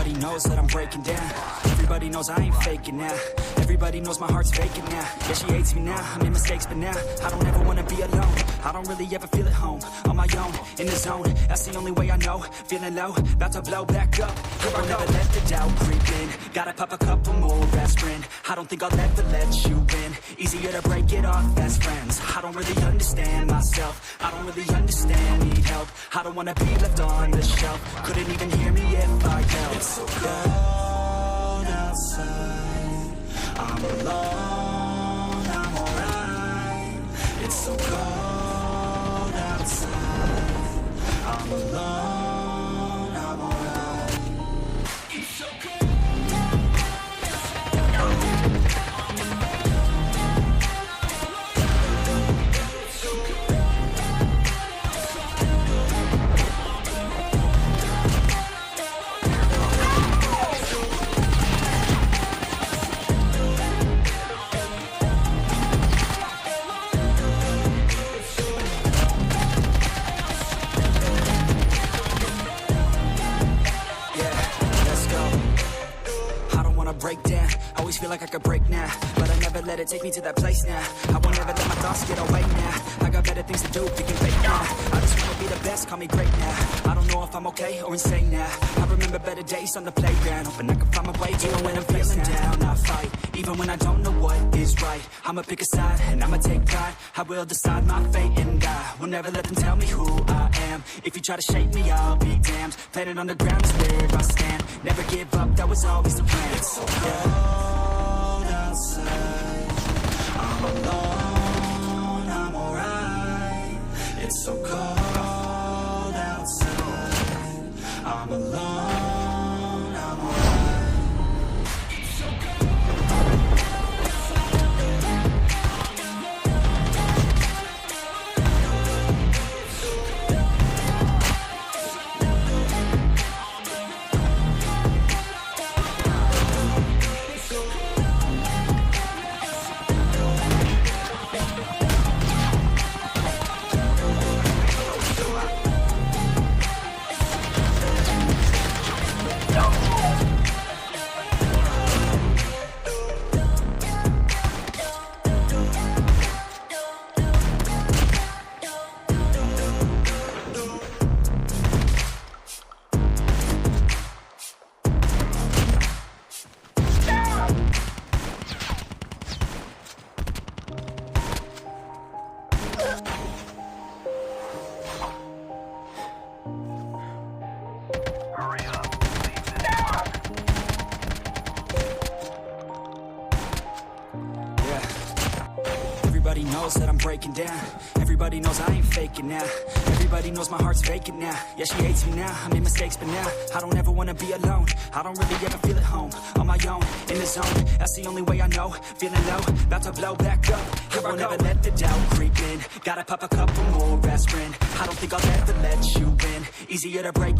Everybody knows that I'm breaking down. Everybody knows I ain't faking now. Everybody knows my heart's faking now. Yeah, she hates me now, I made mistakes, but now I don't ever wanna be alone. I don't really ever feel at home, on my own, in the zone. That's the only way I know, feeling low, about to blow back up. Here I never let the doubt creep in. Gotta pop a couple more aspirin. I don't think I'll ever let you in. Easier to break it off best friends. I don't really understand myself, I don't really understand, need help. I don't wanna be left on the shelf. Couldn't even hear me if I yelled. It's so cold outside, I'm alone, I'm alright. It's so cold outside, I'm alone, I'm alright. It's so cold. Break down, always feel like I could break now, but I never let it take me to that place now. I won't ever let my thoughts get away now. I got better things to do, picking fake now. I just wanna be the best, call me great now. I don't know if I'm okay or insane now. I remember better days on the playground, hoping I can find my way. Even when I'm feeling down, I fight. Even when I don't know what is right, I'ma pick a side and I'ma take pride. I will decide my fate and I will never let them tell me who I am. If you try to shape me, I'll be damned. Planet on the ground is where I stand. Never give up, that was always the plan. It's so cold outside, I'm alone, I'm alright. It's so cold outside, I'm alone, I'm alright. It's so cold. Everybody knows that I'm breaking down. Everybody knows I ain't faking now. Everybody knows my heart's vacant now. Yeah, she hates me now, I made mistakes, but now I don't ever wanna be alone. I don't really ever feel at home, on my own, in the zone. That's the only way I know, feeling low, about to blow back up. I won't ever let the doubt creep in. Gotta pop a couple more aspirin. I don't think I'll ever let you in. Easier to break